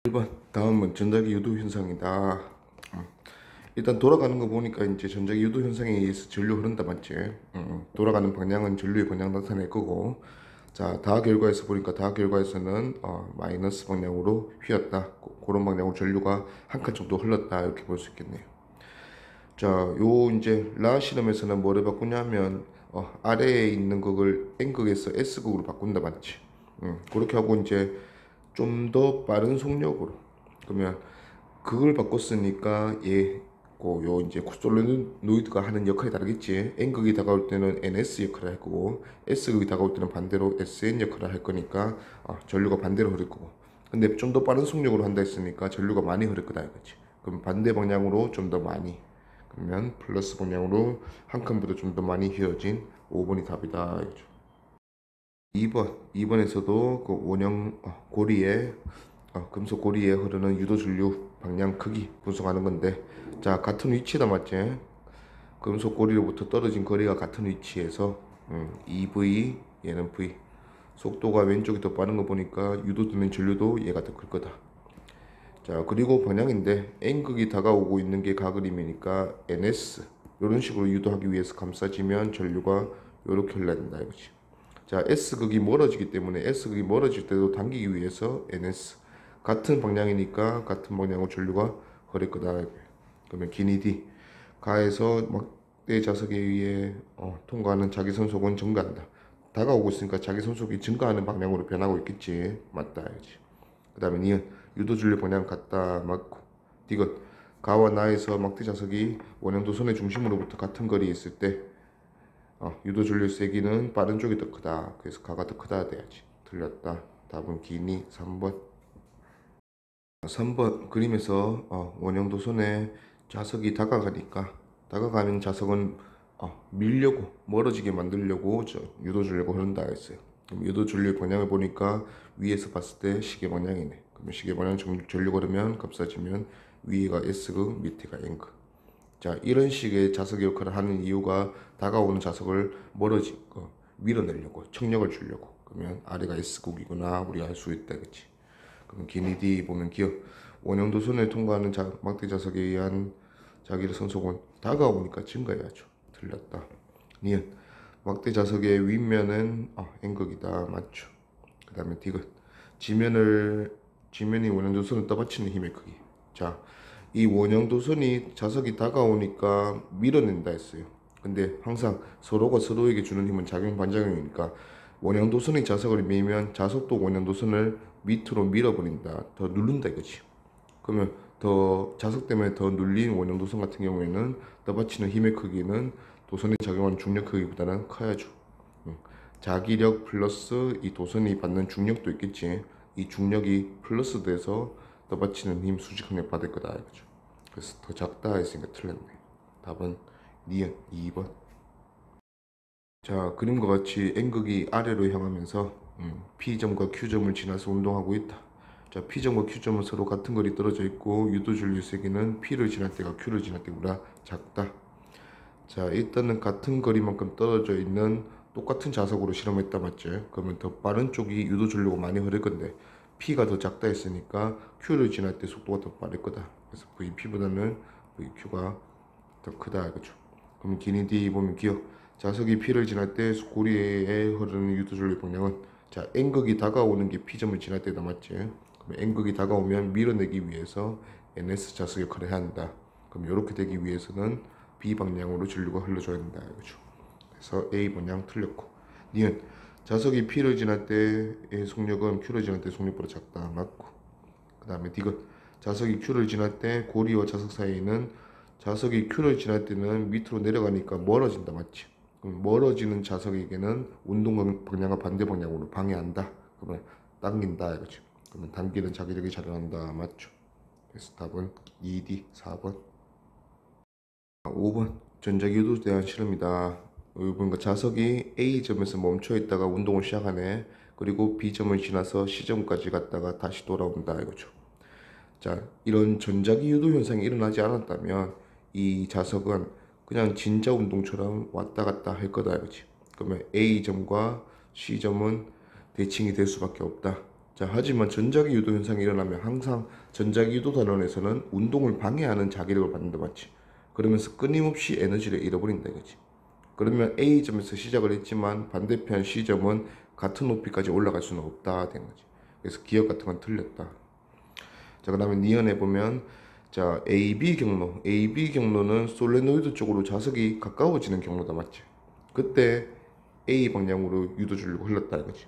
1번 다음은 전자기 유도 현상이다. 음, 일단 돌아가는 거 보니까 이제 전자기 유도 현상에 의해서 전류 흐른다 맞지? 돌아가는 방향은 전류의 방향 나타낼 거고, 자 다하 결과에서 보니까 다하 결과에서는 마이너스 방향으로 휘었다. 그런 방향으로 전류가 한 칸 정도 흘렀다 이렇게 볼 수 있겠네요. 자, 요 이제 라 실험에서는 뭐를 바꾸냐면 아래에 있는 극을 N극에서 S극으로 바꾼다 맞지? 그렇게 하고 이제 좀 더 빠른 속력으로, 그러면 그걸 바꿨으니까 요 이제 솔레노이드가 하는 역할이 다르겠지. N극이 다가올 때는 NS 역할을 할 거고, S극이 다가올 때는 반대로 SN 역할을 할 거니까 전류가 반대로 흐를 거고. 근데 좀 더 빠른 속력으로 한다 했으니까 전류가 많이 흐를 거다 이거지. 그럼 반대 방향으로 좀 더 많이, 그러면 플러스 방향으로 한 칸보다 좀 더 많이 휘어진 5번이 답이다 이거죠. 2번에서도 그 원형 고리에 금속 고리에 흐르는 유도 전류 방향 크기 분석하는 건데, 자 같은 위치다 맞지? 금속 고리로부터 떨어진 거리가 같은 위치에서 EV 얘는 V, 속도가 왼쪽이 더 빠른 거 보니까 유도되는 전류도 얘가 더 클 거다. 자 그리고 방향인데 N극이 다가오고 있는 게 가그림이니까 NS 이런 식으로 유도하기 위해서 감싸지면 전류가 이렇게 흘러야 된다 이거지. 자 S극이 멀어지기 때문에 S극이 멀어질 때도 당기기 위해서 NS, 같은 방향이니까 같은 방향으로 전류가 흐를 거다. 그러면 길이 D 가에서 막대 자석에 의해 통과하는 자기 선속은 증가한다. 다가오고 있으니까 자기 선속이 증가하는 방향으로 변하고 있겠지. 맞다 이거지. 그 다음에 니은 유도 전류 방향 같다 맞고, 디귿 가와 나에서 막대 자석이 원형 도선의 중심으로부터 같은 거리에 있을 때 유도 전류 세기는 빠른 쪽이 더 크다. 그래서 가가 더 크다 돼야지. 틀렸다. 답은 기니 3번. 3번 그림에서 원형 도선에 자석이 다가가는 자석은 밀려고 멀어지게 만들려고 유도 전류가 흐른다 했어요. 그럼 유도 전류 방향을 보니까 위에서 봤을 때 시계 방향이네. 그러면 시계 방향 전류가 흐르면 값싸지면 위에가 S극 밑에가 N극. 자 이런 식의 자석 역할을 하는 이유가 다가오는 자석을 밀어내려고, 청력을 주려고. 그러면 아래가 S극이구나 우리가 알 수 있다 그치. 그럼 기니 D 보면 기억 원형 도선을 통과하는 막대 자석에 의한 자기의 선속은 다가오니까 증가해야죠. 틀렸다. 니은 막대 자석의 윗면은 N극이다 맞죠. 그 다음에 디귿 지면이 원형 도선을 떠받치는 힘의 크기. 자 이 원형 도선이 자석이 다가오니까 밀어낸다 했어요. 근데 항상 서로가 서로에게 주는 힘은 작용 반작용이니까 원형 도선이 자석을 밀면 자석도 원형 도선을 밑으로 밀어버린다, 더 누른다 이거지. 그러면 더 자석 때문에 더 눌린 원형 도선 같은 경우에는 떠받치는 힘의 크기는 도선이 작용하는 중력 크기보다는 커야죠. 자기력 플러스 이 도선이 받는 중력도 있겠지. 이 중력이 플러스 돼서 떠받치는 힘 수직항력 받을 거다 이거죠. 그래서 더 작다 했으니까 틀렸네. 답은 니은 2번. 자 그림과 같이 N극이 아래로 향하면서 P점과 Q점을 지나서 운동하고 있다. 자 P점과 Q점은 서로 같은 거리 떨어져 있고 유도 전류 세기는 P를 지날 때가 Q를 지날 때보다 작다. 자 일단은 같은 거리만큼 떨어져 있는 똑같은 자석으로 실험했다 맞지? 그러면 더 빠른 쪽이 유도 전류가 많이 흐를 건데 P가 더 작다 했으니까 Q를 지날 때 속도가 더 빠를 거다. 그래서 VP보다는 VQ가 더 크다 이거죠. 그럼 기니 D 보면 기억 자석이 P를 지날 때 고리에 흐르는 유도 전류 방향은, 자 N극이 다가오는 게 P점을 지날 때다 맞지? 그럼 N극이 다가오면 밀어내기 위해서 NS 자석 역할을 해야 한다. 그럼 이렇게 되기 위해서는 B 방향으로 전류가 흘러줘야 된다 이거죠. 그래서 A 방향 틀렸고, 니은 자석이 P를 지날 때의 속력은 Q를 지날 때 속력보다 작다 맞고, 그 다음에 디귿 자석이 Q를 지날 때 고리와 자석 사이에는 자석이 Q를 지날 때는 밑으로 내려가니까 멀어진다 맞지? 그럼 멀어지는 자석에게는 운동 방향과 반대 방향으로 방해한다. 그러면 당긴다 이거지. 그러면 당기는 자기력이 작용한다 맞죠? 그래서 답은 2D 4번. 5번 전자기유도에 대한 실험이다. 여기 보니까 자석이 A점에서 멈춰 있다가 운동을 시작하네. 그리고 B점을 지나서 C점까지 갔다가 다시 돌아온다 이거죠. 자 이런 전자기유도 현상이 일어나지 않았다면 이 자석은 그냥 진자 운동처럼 왔다 갔다 할 거다 이거지. 그러면 A점과 C점은 대칭이 될 수밖에 없다. 자, 하지만 전자기 유도 현상이 일어나면 항상 전자기 유도 단원에서는 운동을 방해하는 자기력을 받는다, 맞지? 그러면서 끊임없이 에너지를 잃어버린다 이거지. 그러면 A점에서 시작을 했지만 반대편 C점은 같은 높이까지 올라갈 수는 없다 된 거지. 그래서 기억 같은 건 틀렸다. 자, 그 다음에 니은에 보면 자, AB 경로는 솔레노이드 쪽으로 자석이 가까워지는 경로다, 맞지? 그때 A 방향으로 유도 전류가 흘렀다 이거지.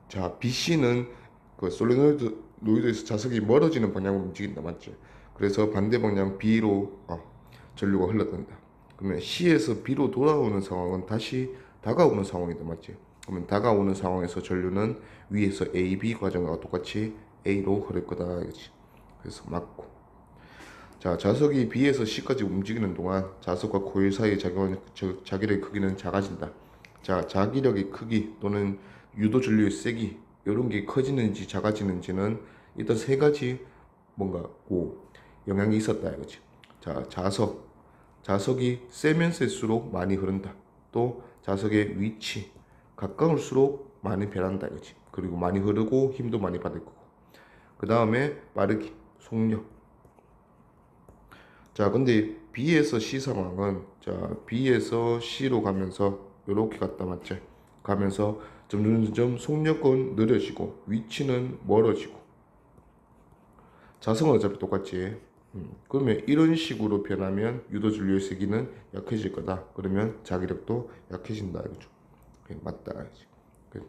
자, BC는 그 솔레노이드에서 자석이 멀어지는 방향으로 움직인다, 맞지? 그래서 반대 방향 B로 전류가 흘러간다. 그러면 C에서 B로 돌아오는 상황은 다시 다가오는 상황이다, 맞지? 그러면 다가오는 상황에서 전류는 위에서 AB 과정과 똑같이 A로 흐를 거다 이거지. 그래서 맞고. 자, 자석이 B에서 C까지 움직이는 동안 자석과 코일 사이의 자기력의 크기는 작아진다. 자, 자기력의 크기 또는 유도 전류의 세기 이런 게 커지는지 작아지는지는 일단 세 가지 뭔가 영향이 있었다 이거지. 자, 자석이 세면 셀수록 많이 흐른다. 또 자석의 위치 가까울수록 많이 변한다 이거지. 그리고 많이 흐르고 힘도 많이 받을 거고. 그 다음에 빠르기, 속력. 자, 근데 B에서 C 상황은 자, B에서 C로 가면서 이렇게 갔다, 맞지? 가면서 점점 속력은 느려지고 위치는 멀어지고 자성은 어차피 똑같지. 그러면 이런 식으로 변하면 유도 전류의 세기는 약해질 거다. 그러면 자기력도 약해진다 이거죠. 맞다 이거지.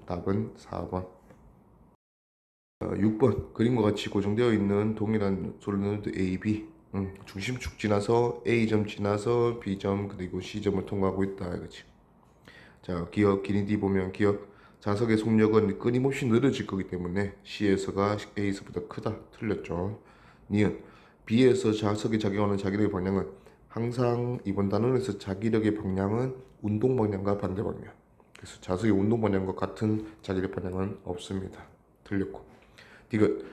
답은 4번. 6번 그림과 같이 고정되어 있는 동일한 솔노이드 A, B 중심축 지나서 A점 지나서 B점 그리고 C점을 통과하고 있다 이거지. 자, 기억 기니디 보면 기억 자석의 속력은 끊임없이 늘어질 거기 때문에 C에서가 A에서보다 크다. 틀렸죠. 니은 B에서 자석이 작용하는 자기력의 방향은 항상 이번 단원에서 자기력의 방향은 운동 방향과 반대 방향. 그래서 자석의 운동 방향과 같은 자기력 방향은 없습니다. 틀렸고. 디귿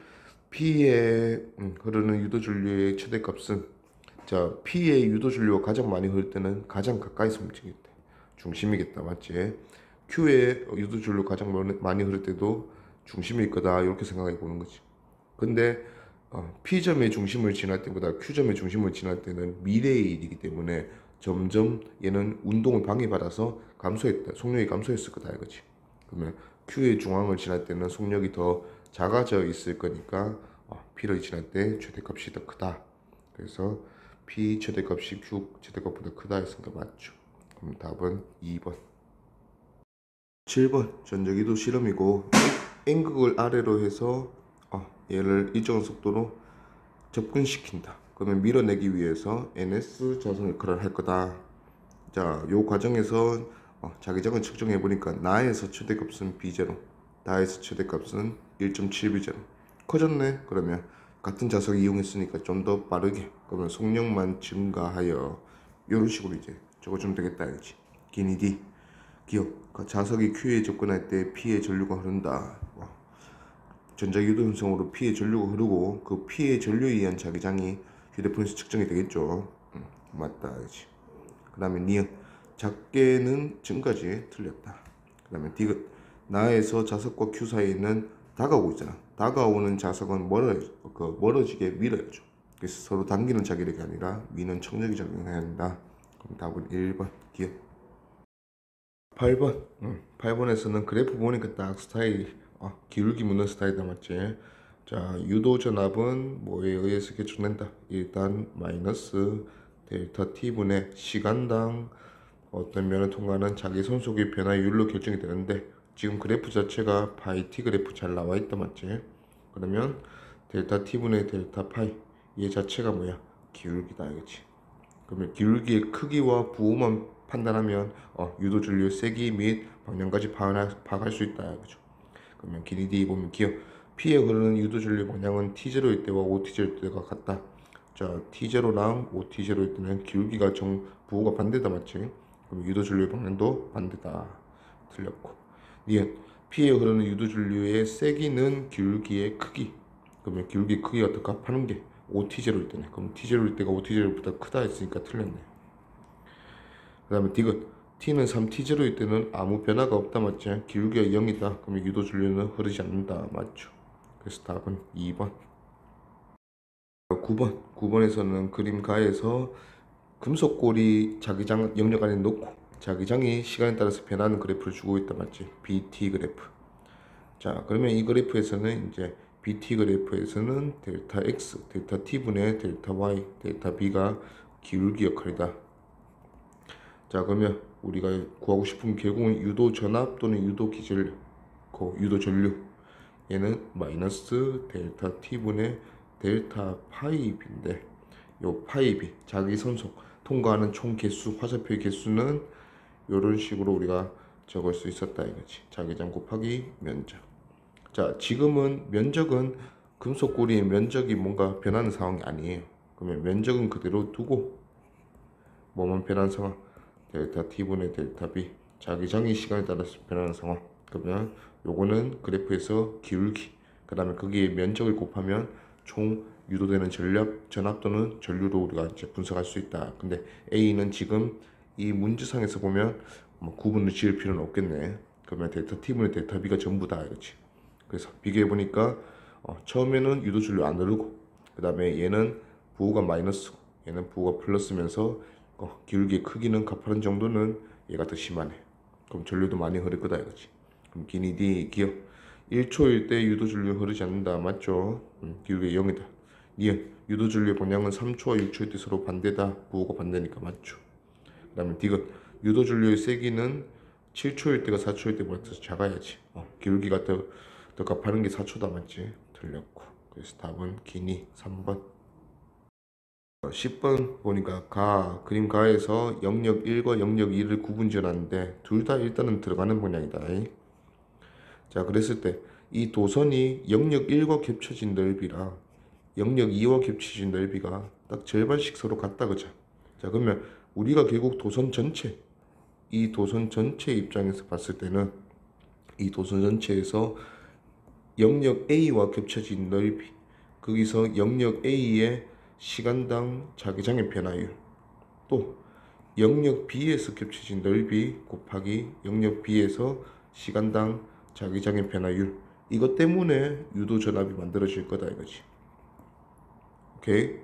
P에 흐르는 유도 전류의 최대값은 자, P의 유도 전류가 가장 많이 흐를 때는 가장 가까이서 움직이겠다. 중심이겠다, 맞지? Q의 유도 전류 가장 많이 흐를 때도 중심일 거다 이렇게 생각해 보는 거지. 근데 P점의 중심을 지날 때보다 Q점의 중심을 지날 때는 미래의 일이기 때문에 점점 얘는 운동을 방해받아서 감소했다. 속력이 감소했을 거다 이거지. 그러면 Q의 중앙을 지날 때는 속력이 더 작아져 있을 거니까 P를 지날 때 최대값이 더 크다. 그래서 P 최대값이 Q 최대값보다 크다 했으니까 맞죠. 그럼 답은 2번. 7번 전자기도 실험이고 N극을 아래로 해서 얘를 일정 속도로 접근시킨다. 그러면 밀어내기 위해서 NS 자성 역할을 할 거다. 자, 요 과정에서 자기장을 측정해 보니까 나에서 최대값은 B0, 나에서 최대값은 1.7B0 커졌네. 그러면 같은 자석을 이용했으니까 좀 더 빠르게 그러면 속력만 증가하여 이런 식으로 이제 적어주면 되겠다 이거지. 기니 기억 자석이 Q에 접근할 때 P의 전류가 흐른다. 전자기도 현상으로 P의 전류가 흐르고 그 P의 전류에 의한 자기장이 휴대폰에서 측정이 되겠죠. 맞다 이거지. 그 다음에 니은 작게는 증가지 틀렸다. 그 다음에 디귿 나에서 자석과 Q 사이에 있는 다가오고 있잖아. 다가오는 자석은 멀어지게 밀어야죠. 그래서 서로 당기는 자기력이 아니라 미는 청력이 작용해야 한다. 그럼 답은 1번 기억. 8번 8번에서는 그래프 보니까 딱 스타일 기울기 묻는 스타일이다, 맞지? 자, 유도 전압은 뭐에 의해서 계측된다. 일단 마이너스 델타 t분의 시간당 어떤 면을 통과하는 자기 손속의 변화율로 결정이 되는데 지금 그래프 자체가 파이 t 그래프 잘 나와 있다, 맞지? 그러면 델타 t분의 델타 파이 얘 자체가 뭐야? 기울기다 이거지. 그러면 기울기의 크기와 부호만 판단하면 유도 전류의 세기 및 방향까지 파악할 수 있다 이거죠. 그러면 기니 보면 기억 P에 흐르는 유도 전류 방향은 T0일 때와 OT0일 때가 같다. 자, T0랑 OT0일 때는 기울기가 부호가 반대다, 맞지? 그럼 유도 전류의 방향도 반대다. 틀렸고. 니은 P에 흐르는 유도 전류의 세기는 기울기의 크기. 그러면 기울기의 크기가 더 값하는 게 OT0일 때네. 그럼 T0일 때가 OT0보다 크다 했으니까 틀렸네. 그 다음에 디귿 T는 3T0일 때는 아무 변화가 없다, 맞지? 기울기가 0이다. 그러면 유도 전류는 흐르지 않는다, 맞죠? 그래서 답은 2번. 9번에서는 그림 가에서 금속골이 자기장 영역 안에 놓고 자기장이 시간에 따라서 변하는 그래프를 주고 있다 맞지? BT 그래프. 자, 그러면 이 그래프에서는 이제 BT 그래프에서는 델타 X, 델타 T분의 델타 Y, 델타 B가 기울기 역할이다. 자, 그러면 우리가 구하고 싶은 결국은 유도 전압 또는 유도 기전류, 유도 전류. 얘는 마이너스 델타 T분의 델타 파이 B인데 요 파이 B, 자기 선속 통과하는 총 개수, 화살표의 개수는 이런 식으로 우리가 적을 수 있었다 이거지. 자기장 곱하기 면적. 자, 지금은 면적은 금속고리의 면적이 뭔가 변하는 상황이 아니에요. 그러면 면적은 그대로 두고 뭐만 변하는 상황? 델타 T분의 델타 B, 자기장이 시간에 따라서 변하는 상황. 그러면 요거는 그래프에서 기울기, 그 다음에 거기에 면적을 곱하면 총 유도되는 전압 또는 전류로 우리가 이제 분석할 수 있다. 근데 A는 지금 이 문제상에서 보면 뭐 구분을 지을 필요는 없겠네. 그러면 델타 T분의 델타 B가 전부다 이거지. 그래서 비교해 보니까 처음에는 유도 전류 안 흐르고, 그 다음에 얘는 부호가 마이너스, 얘는 부호가 플러스면서 기울기의 크기는 가파른 정도는 얘가 더 심하네. 그럼 전류도 많이 흐를 거다 이거지. 그럼 기니 기억 1초일 때 유도 전류 흐르지 않는다 맞죠? 기울기 0이다. 니은 유도 전류의 방향은 3초와 6초일 때 서로 반대다. 부호가 반대니까 맞죠. 그 다음에 디귿 유도 전류의 세기는 7초일 때가 4초일 때보다 더 작아야지. 기울기가 더 가파른 게 4초다 맞지? 틀렸고. 그래서 답은 기니 3번. 10번 보니까 그림 가에서 영역 1과 영역 2를 구분 지어놨는데 둘 다 일단은 들어가는 방향이다. 자, 그랬을 때 이 도선이 영역 1과 겹쳐진 넓이랑 영역 2와 겹쳐진 넓이가 딱 절반씩 서로 같다 그죠? 자, 그러면 우리가 결국 도선 전체, 이 도선 전체 입장에서 봤을 때는 이 도선 전체에서 영역 A와 겹쳐진 넓이, 거기서 영역 A의 시간당 자기장의 변화율, 또 영역 B에서 겹쳐진 넓이 곱하기 영역 B에서 시간당 자기장의 변화율, 이것 때문에 유도 전압이 만들어질 거다 이거지. 오케이?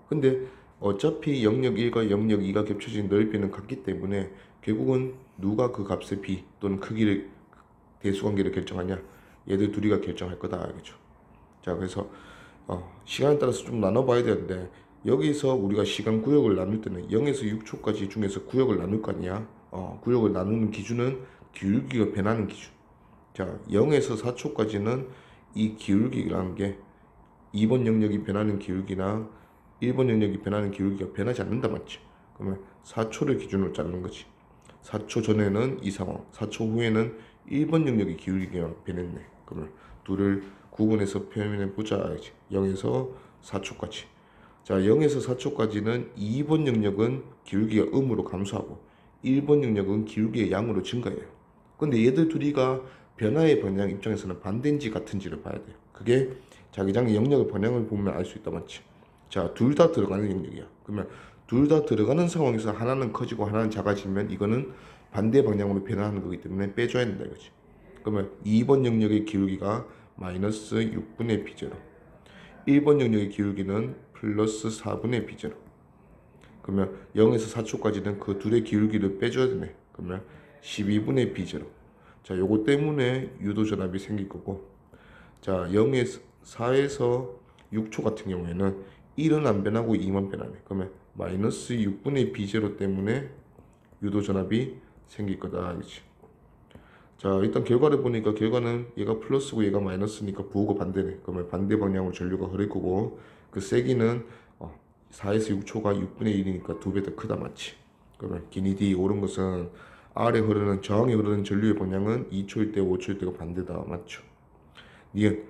근데 어차피 영역 1과 영역 2가 겹쳐진 넓이는 같기 때문에 결국은 누가 그 값의 B 또는 크기를, 대수관계를 결정하냐? 얘들 둘이가 결정할 거다 알겠죠? 자, 그래서 시간에 따라서 좀 나눠봐야 되는데 여기서 우리가 시간 구역을 나눌 때는 0에서 6초까지 중에서 구역을 나눌 거 아니야? 구역을 나누는 기준은 기울기가 변하는 기준. 자, 0에서 4초까지는 이 기울기라는 게 2번 영역이 변하는 기울기나 1번 영역이 변하는 기울기가 변하지 않는다 맞지? 그러면 4초를 기준으로 잡는 거지. 4초 전에는 이 상황, 4초 후에는 1번 영역의 기울기가 변했네. 그러면 둘을 구분해서 표현해 보자 알지? 0에서 4초까지. 자, 0에서 4초까지는 2번 영역은 기울기가 음으로 감소하고 1번 영역은 기울기의 양으로 증가해요. 근데 얘들 둘이가 변화의 방향 입장에서는 반대인지 같은지를 봐야 돼요. 그게 자기장의 영역의 방향을 보면 알 수 있다 맞지? 자, 둘 다 들어가는 영역이야. 그러면 둘 다 들어가는 상황에서 하나는 커지고 하나는 작아지면 이거는 반대 방향으로 변화하는 거기 때문에 빼줘야 된다 이거지. 그러면 2번 영역의 기울기가 마이너스 6분의 B제로, 1번 영역의 기울기는 플러스 4분의 B제로. 그러면 0에서 4초까지는 그 둘의 기울기를 빼줘야 되네. 그러면 12분의 B제로. 자, 요거 때문에 유도 전압이 생길 거고, 자, 0에서 4에서 6초 같은 경우에는 1은 안 변하고 2만 변하네. 그러면 마이너스 6분의 B제로 때문에 유도 전압이 생길 거다 알지? 자, 일단 결과를 보니까 결과는 얘가 플러스고 얘가 마이너스니까 부호가 반대네. 그러면 반대 방향으로 전류가 흐를 거고, 그 세기는 4에서 6초가 6분의 1이니까 2배 더 크다 맞지? 그러면 기니 D 옳은 것은 아래 흐르는 저항에 흐르는 전류의 방향은 2초일 때 5초일 때가 반대다 맞죠? 니은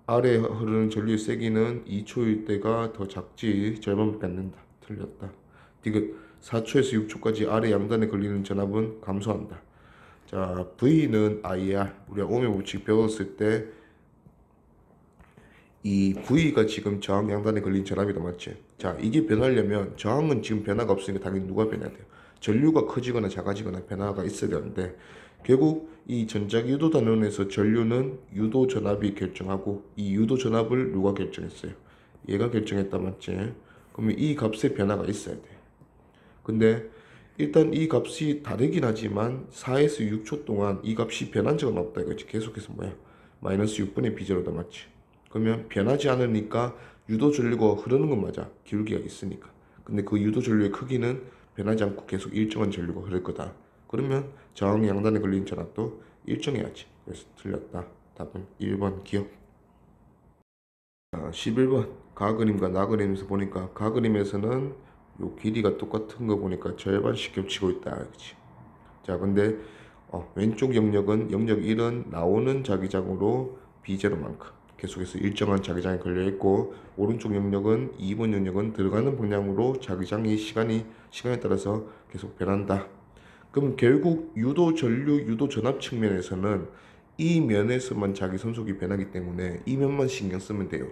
아래 흐르는 전류의 세기는 2초일 때가 더 작지 절반밖에 안 된다. 틀렸다. 디귿 4초에서 6초까지 아래 양단에 걸리는 전압은 감소한다. 자, V는 IR, 우리가 오hm 법칙 배웠을 때 이 V가 지금 저항 양단에 걸린 전압이다 맞지? 자, 이게 변하려면 저항은 지금 변화가 없으니까 당연히 누가 변해야 돼요? 전류가 커지거나 작아지거나 변화가 있어야 되는데 결국 이 전자기 유도 단원에서 전류는 유도 전압이 결정하고 이 유도 전압을 누가 결정했어요? 얘가 결정했다 맞지? 그러면 이 값의 변화가 있어야 돼. 근데 일단 이 값이 다르긴 하지만 4에서 6초 동안 이 값이 변한 적은 없다 이거지. 계속해서 뭐야? 마이너스 6분의 b제로다 맞지? 그러면 변하지 않으니까 유도 전류가 흐르는 건 맞아. 기울기가 있으니까. 근데 그 유도 전류의 크기는 변하지 않고 계속 일정한 전류가 흐를 거다. 그러면 저항 양단에 걸린 전압도 일정해야지. 그래서 틀렸다. 답은 1번 기억. 11번 가그림과 나그림에서 보니까 가그림에서는 요 길이가 똑같은 거 보니까 절반씩 겹치고 있다. 그치? 자 근데 왼쪽 영역은 영역 1은 나오는 자기장으로 B제로만큼 계속해서 일정한 자기장이 걸려있고 오른쪽 영역은 2번 영역은 들어가는 방향으로 자기장이 시간에 따라서 계속 변한다. 그럼 결국 유도 전류 유도 전압 측면에서는 이 면에서만 자기 선속이 변하기 때문에 이 면만 신경 쓰면 돼요.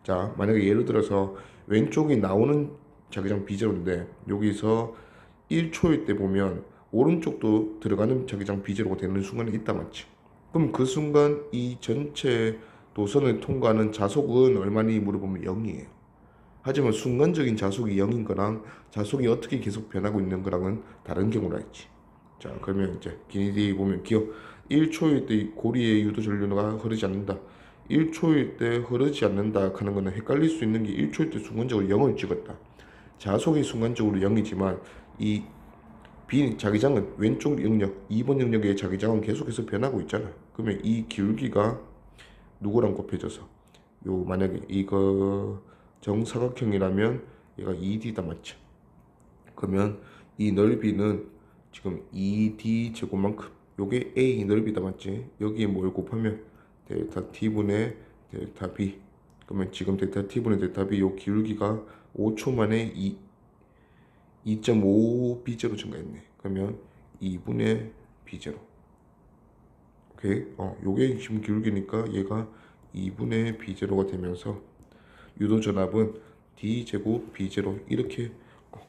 자 만약에 예를 들어서 왼쪽이 나오는 자기장 B제로인데 여기서 1초일 때 보면 오른쪽도 들어가는 자기장 B제로가 되는 순간이 있다 맞지? 그럼 그 순간 이 전체 도선을 통과하는 자속은 얼마니 물어보면 0이에요. 하지만 순간적인 자속이 0인 거랑 자속이 어떻게 계속 변하고 있는 거랑은 다른 경우라 했지. 자 그러면 이제 기니디 보면 기억 1초일 때 고리의 유도 전류가 흐르지 않는다. 1초일 때 흐르지 않는다 하는 거는 헷갈릴 수 있는 게 1초일 때 순간적으로 0을 찍었다. 자속이 순간적으로 0이지만 이 자기장은 왼쪽 영역 2번 영역의 자기장은 계속해서 변하고 있잖아. 그러면 이 기울기가 누구랑 곱해져서 요 만약에 이거 정사각형이라면 얘가 2D다 맞죠? 그러면 이 넓이는 지금 2D 제곱만큼 요게 A 넓이다 맞지? 여기에 뭘 곱하면 델타 T분의 델타 B. 그러면 지금 델타 T분의 델타 B 요 기울기가 5초 만에 2.5 B제로 증가했네. 그러면 2분의 B제로. 오케이. 요게 지금 기울기니까 얘가 2분의 B제로가 되면서 유도 전압은 D제곱 B제로 이렇게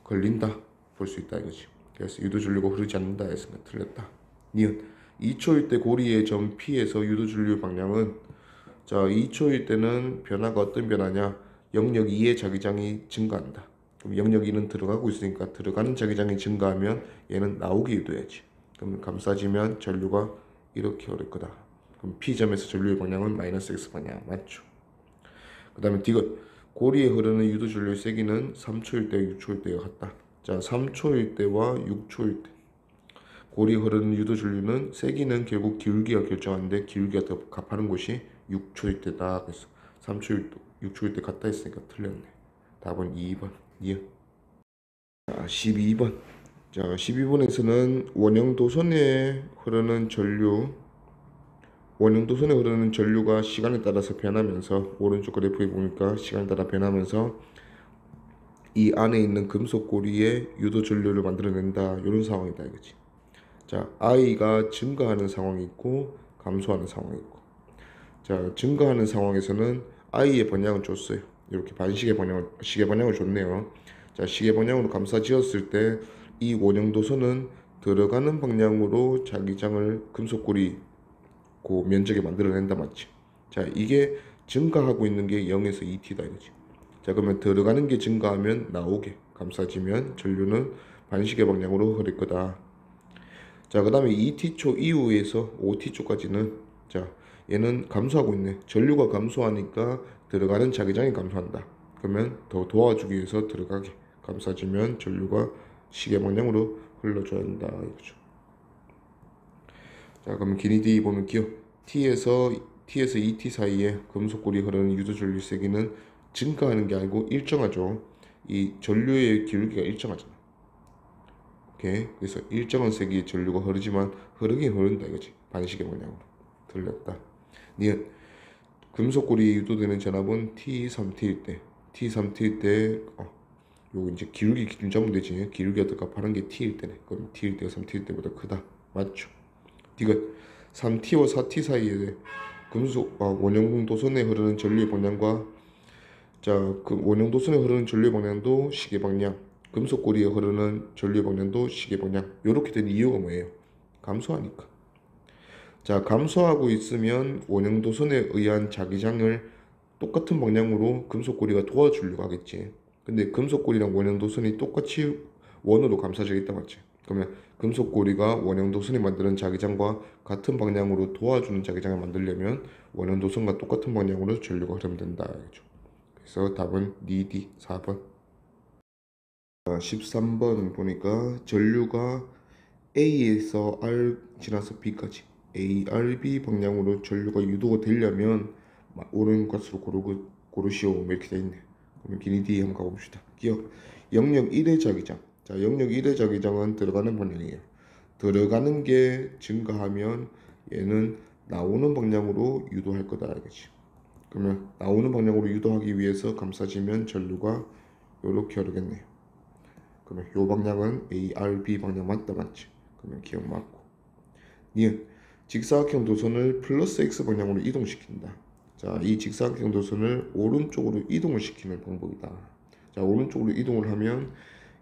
걸린다 볼 수 있다 이거지. 그래서 유도 전류가 흐르지 않는다 했으니까 틀렸다. 니은 2초일 때 고리의 점 P에서 유도 전류 방향은 자 2초일 때는 변화가 어떤 변화냐? 영역 2의 자기장이 증가한다. 그럼 영역 2는 들어가고 있으니까 들어가는 자기장이 증가하면 얘는 나오게 유도해야지. 그럼 감싸지면 전류가 이렇게 흐를 거다. 그럼 P점에서 전류의 방향은 마이너스 X 방향 맞죠? 그 다음에 디귿 고리에 흐르는 유도 전류의 세기는 3초일 때 6초일 때가 같다. 자 3초일 때와 6초일 때 고리에 흐르는 유도 전류는 세기는 결국 기울기가 결정하는데 기울기가 더 값하는 곳이 6초일 때다. 그래서 3초일 때 6초일 때 같다 했으니까 틀렸네. 답은 2번 니은. 자 12번 자 12번에서는 원형 도선에 흐르는 전류가 시간에 따라서 변하면서 오른쪽 그래프에 보니까 시간에 따라 변하면서 이 안에 있는 금속 고리에 유도 전류를 만들어낸다. 이런 상황이다 이거지. 자 I가 증가하는 상황이 있고 감소하는 상황이 있고 자 증가하는 상황에서는 I의 방향을 줬어요. 이렇게 시계 방향을 줬네요. 자 시계 방향으로 감싸지었을 때 이 원형도선은 들어가는 방향으로 자기장을 금속고리 그 면적에 만들어낸다 맞지? 자 이게 증가하고 있는 게 0에서 2t다 이거지. 자 그러면 들어가는 게 증가하면 나오게 감싸지면 전류는 반시계 방향으로 흐를 거다. 자 그 다음에 2t초 이후에서 5t초까지는 자 얘는 감소하고 있네. 전류가 감소하니까 들어가는 자기장이 감소한다. 그러면 더 도와주기 위해서 들어가게 감싸지면 전류가 시계 방향으로 흘러줘야 한다 이거죠. 자 그러면 기니디 보면 기억 T에서 2T 사이에 금속골이 흐르는 유도 전류 세기는 증가하는 게 아니고 일정하죠. 이 전류의 기울기가 일정하잖아. 오케이. 그래서 일정한 세기의 전류가 흐르지만 흐르긴 흐른다 이거지. 반시계 방향으로. 틀렸다. 니은 금속골이 유도되는 전압은 T3T일 때 T3T일 때 요거 이제 기울기 기준 잡으면 되지. 기울기가 더 값하는 게 T일 때네. 그럼 T일 때가 3T일 때보다 크다. 맞죠? 디귿 3T와 4T 사이에 금속 원형 도선에 흐르는 전류의 방향과 그 원형 도선에 흐르는 전류의 방향도 시계 방향, 금속고리에 흐르는 전류의 방향도 시계 방향. 이렇게 된 이유가 뭐예요? 감소하니까. 자, 감소하고 있으면 원형도선에 의한 자기장을 똑같은 방향으로 금속고리가 도와주려고 하겠지. 근데 금속고리랑 원형도선이 똑같이 원으로 감싸져 있다 맞지? 그러면 금속고리가 원형도선이 만드는 자기장과 같은 방향으로 도와주는 자기장을 만들려면 원형도선과 똑같은 방향으로 전류가 흐름된다. 알겠죠? 그래서 답은 D 4번. 13번 보니까 전류가 A에서 R 지나서 B까지 ARB 방향으로 전류가 유도가 되려면 옳은 것으로 고르시오 뭐 이렇게 돼 있네. 그러면 길이 D 한번 가봅시다. 기억 영역 1의 자기장. 자, 영역 1의 자기장은 들어가는 방향이에요. 들어가는 게 증가하면 얘는 나오는 방향으로 유도할 거다 알겠지? 그러면 나오는 방향으로 유도하기 위해서 감싸지면 전류가 이렇게 흐르겠네요. 그러면 요 방향은 ARB 방향 맞다 맞지? 그러면 기억 맞고. 니은 직사각형 도선을 플러스 X 방향으로 이동시킨다. 자, 이 직사각형 도선을 오른쪽으로 이동을 시키는 방법이다. 자, 오른쪽으로 이동을 하면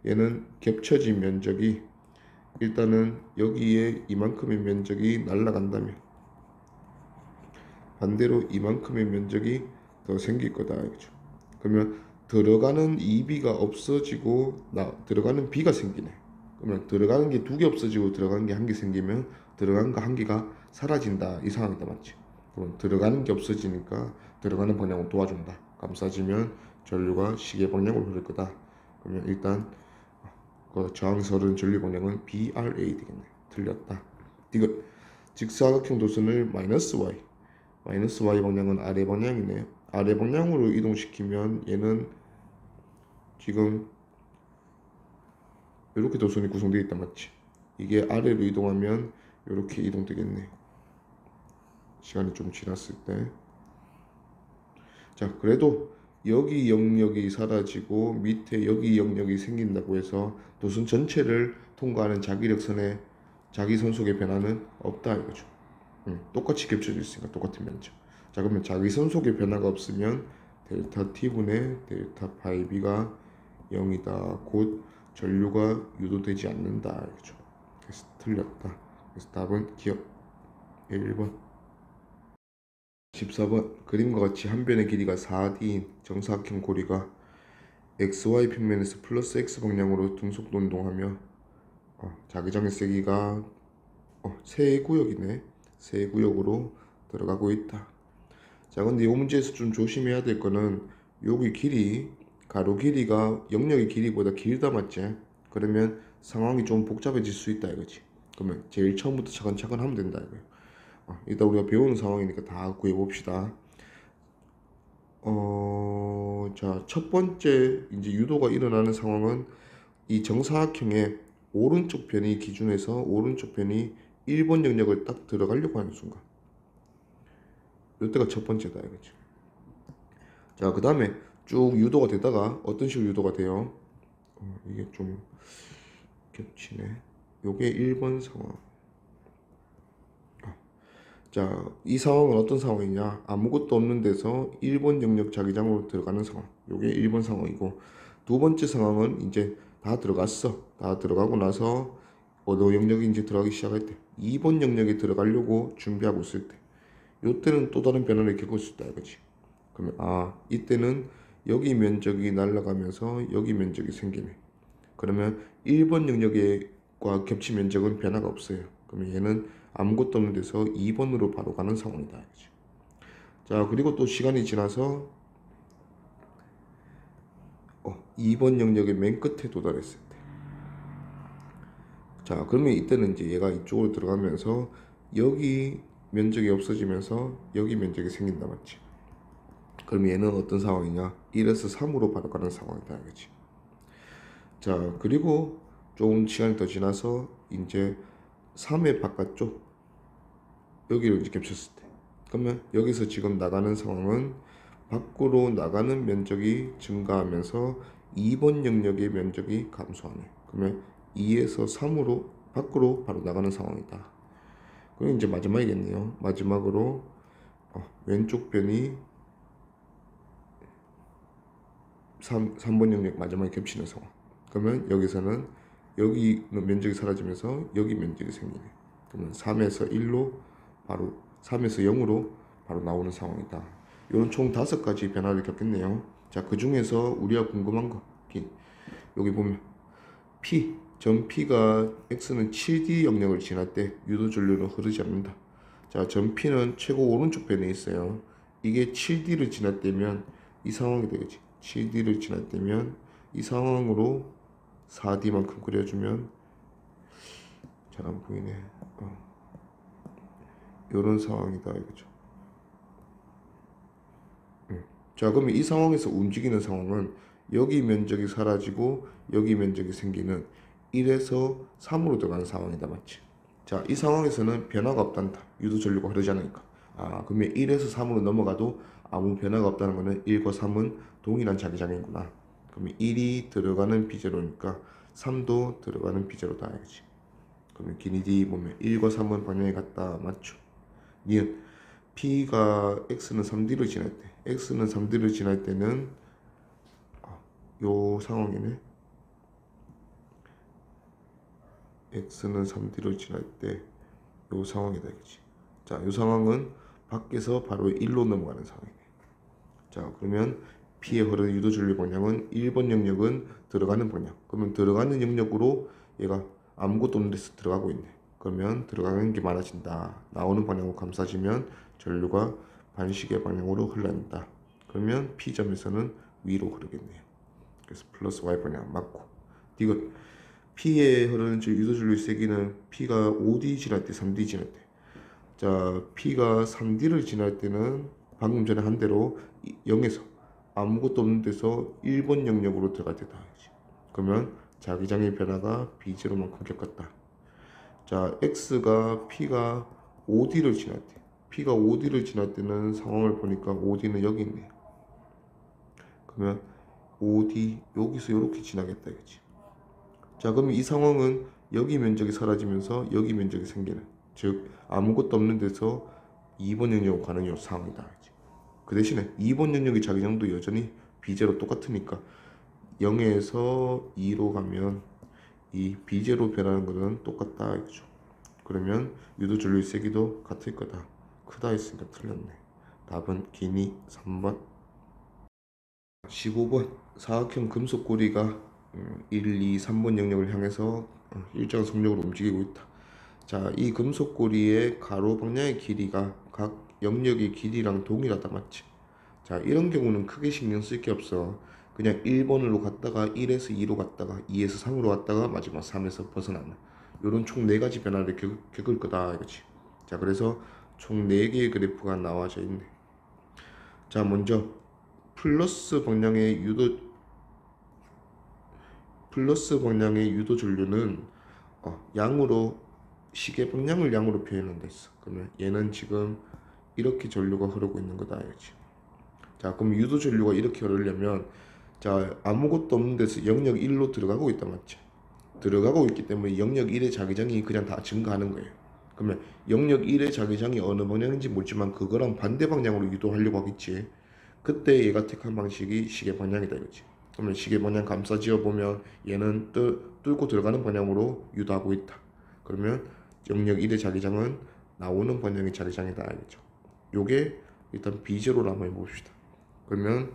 얘는 겹쳐진 면적이 일단은 여기에 이만큼의 면적이 날아간다면 반대로 이만큼의 면적이 더 생길 거다. 알겠죠? 그러면 들어가는 이 B가 없어지고 들어가는 B가 생기네. 그러면 들어가는 게 두 개 없어지고 들어가는 게 한 개 생기면 들어간 거 한 개가 사라진다. 이 상황이다. 맞지? 그럼 들어가는 게 없어지니까 들어가는 방향으로 도와준다. 감싸지면 전류가 시계 방향으로 흐를 거다. 그러면 일단 그 저항에서 흐르는 전류 방향은 BRA 되겠네. 틀렸다. 이거 직사각형 도선을 마이너스 Y 방향은 아래 방향이네. 아래 방향으로 이동시키면 얘는 지금 이렇게 도선이 구성되어 있다 맞지? 이게 아래로 이동하면 이렇게 이동되겠네. 시간이 좀 지났을 때. 자, 그래도 여기 영역이 사라지고 밑에 여기 영역이 생긴다고 해서 도선 전체를 통과하는 자기력선의 자기선속의 변화는 없다 이거죠. 똑같이 겹쳐져 있으니까 똑같은 면적. 자, 그러면 자기선속의 변화가 없으면 델타 T분의 델타 파이 B가 0이다. 곧 전류가 유도되지 않는다. 알겠죠? 그래서 틀렸다. 그래서 답은 기억 1번. 14번 그림과 같이 한 변의 길이가 4D인 정사각형 고리가 XY 평면에서 플러스 X 방향으로 등속도 운동하며 자기장의 세기가 세구역이네. 세구역으로 들어가고 있다. 자, 근데 이 문제에서 좀 조심해야 될 거는 여기 길이 가로 길이가 영역의 길이보다 길다 맞지? 그러면 상황이 좀 복잡해질 수 있다 이거지. 그러면 제일 처음부터 차근차근 하면 된다 이거야. 일단 우리가 배우는 상황이니까 다 구해봅시다. 자, 첫 번째 이제 유도가 일어나는 상황은 이 정사각형의 오른쪽 편이 기준에서 오른쪽 편이 1번 영역을 딱 들어가려고 하는 순간. 이때가 첫 번째다 이거지. 자, 그 다음에 쭉 유도가 되다가 어떤 식으로 유도가 돼요? 이게 좀 겹치네. 요게 1번 상황. 자, 이 상황은 어떤 상황이냐? 아무것도 없는 데서 1번 영역 자기장으로 들어가는 상황. 요게 1번 상황이고, 두 번째 상황은 이제 다 들어갔어. 다 들어가고 나서 어느 영역이 이제 들어가기 시작할 때 2번 영역에 들어가려고 준비하고 있을 때 요때는 또 다른 변화를 겪을 수 있다 이거지. 그러면 이때는 여기 면적이 날아가면서 여기 면적이 생기네. 그러면 1번 영역과 겹치 면적은 변화가 없어요. 그러면 얘는 아무것도 없는 데서 2번으로 바로 가는 상황이다. 자, 그리고 또 시간이 지나서 2번 영역의 맨 끝에 도달했을 때. 자, 그러면 이때는 이제 얘가 이쪽으로 들어가면서 여기 면적이 없어지면서 여기 면적이 생긴다 맞지? 그럼 얘는 어떤 상황이냐? 1에서 3으로 바로 가는 상황이다. 그렇지? 자, 그리고 조금 시간이 더 지나서 이제 3의 바깥쪽 여기를 이제 겹쳤을 때 그러면 여기서 지금 나가는 상황은 밖으로 나가는 면적이 증가하면서 2번 영역의 면적이 감소하네. 그러면 2에서 3으로 밖으로 바로 나가는 상황이다. 그럼 이제 마지막이겠네요. 마지막으로 왼쪽 변이 3번 영역 마지막에 겹치는 상황. 그러면 여기서는 여기 면적이 사라지면서 여기 면적이 생기네. 그러면 3에서 1로 바로 3에서 0으로 바로 나오는 상황이다. 이런 총 5가지 변화를 겪겠네요. 자, 그 중에서 우리가 궁금한 거 여기 보면 P, 점 P가 X는 7D 영역을 지날 때 유도 전류는 흐르지 않는다. 자, 점 P는 최고 오른쪽 변에 있어요. 이게 7D를 지날 때면 이 상황이 되겠지. 7D를 지날 때면 이 상황으로 4D만큼 그려주면 잘 안 보이네. 이런 상황이다 이거죠. 자, 그러면 이 상황에서 움직이는 상황은 여기 면적이 사라지고 여기 면적이 생기는 1에서 3으로 들어가는 상황이다, 맞지? 자, 이 상황에서는 변화가 없단다. 유도 전류가 흐르지 않으니까. 그러면 1에서 3으로 넘어가도 아무 변화가 없다는 것은 1과 3은 동일한 자기장이구나. 그러면 1이 들어가는 비제로니까 3도 들어가는 비제로다, 알지? 그러면 길이 보면 1과 3은 방향이 같다, 맞죠? 니은 P가 X는 3D를 지날 때, X는 3D를 지날 때는 요 상황이네. X는 3D를 지날 때 요 상황이다, 그치? 자, 요 상황은 밖에서 바로 1로 넘어가는 상황이네. 자, 그러면 P에 흐르는 유도 전류 방향은 1번 영역은 들어가는 방향. 그러면 들어가는 영역으로 얘가 아무것도 없는 데서 들어가고 있네. 그러면 들어가는 게 많아진다. 나오는 방향으로 감싸지면 전류가 반시계 방향으로 흘러간다. 그러면 P점에서는 위로 흐르겠네요. 그래서 플러스 Y 방향 맞고. 디귿 P에 흐르는 유도 전류의 세기는 P가 5D 지날 때, 3D 지날 때. 자, P가 3D를 지날 때는 방금 전에 한 대로 0에서 아무것도 없는 데서 1번 영역으로 들어갈 때다. 그러면 자기장의 변화가 B제로만큼 겪었다. 자, X가 P가 5D를 지날 때, P가 5D를 지날 때는 상황을 보니까 5D는 여기 있네. 그러면 5D 여기서 이렇게 지나겠다, 그치? 자, 그러면 이 상황은 여기 면적이 사라지면서 여기 면적이 생기는, 즉 아무것도 없는 데서 2번 영역으로 가는 요 상황이다, 그치? 그 대신에 2번 영역의 자기장도 여전히 B제로 똑같으니까 0에서 2로 가면 이 B제로 변하는 것은 똑같다, 이거죠. 그러면 유도 전류의 세기도 같을 거다. 크다 했으니까 틀렸네. 답은 기니 3번. 15번 사각형 금속 고리가 1, 2, 3번 영역을 향해서 일정한 속력으로 움직이고 있다. 자, 이 금속 고리의 가로 방향의 길이가 각 영역의 길이랑 동일하다, 맞지? 자, 이런 경우는 크게 신경 쓸 게 없어. 그냥 1번으로 갔다가 1에서 2로 갔다가 2에서 3으로 갔다가 마지막 3에서 벗어나는 요런 총 4가지 변화를 겪을 거다, 이거지. 자, 그래서 총 4개의 그래프가 나와져 있네. 자, 먼저 플러스 방향의 유도 전류는 양으로 시계 방향을 양으로 표현한다 했어. 그러면 얘는 지금 이렇게 전류가 흐르고 있는 거다, 알지? 자, 그럼 유도 전류가 이렇게 흐르려면 자, 아무것도 없는 데서 영역 1로 들어가고 있다, 맞지? 들어가고 있기 때문에 영역 1의 자기장이 그냥 다 증가하는 거예요. 그러면 영역 1의 자기장이 어느 방향인지 모르지만 그거랑 반대 방향으로 유도하려고 하겠지. 그때 얘가 택한 방식이 시계 방향이다, 이거지. 그러면 시계 방향 감싸지어 보면 얘는 뚫고 들어가는 방향으로 유도하고 있다. 그러면 영역 1의 자기장은 나오는 방향의 자기장이다, 알겠죠? 요게 일단 B제로로 한번 해봅시다. 그러면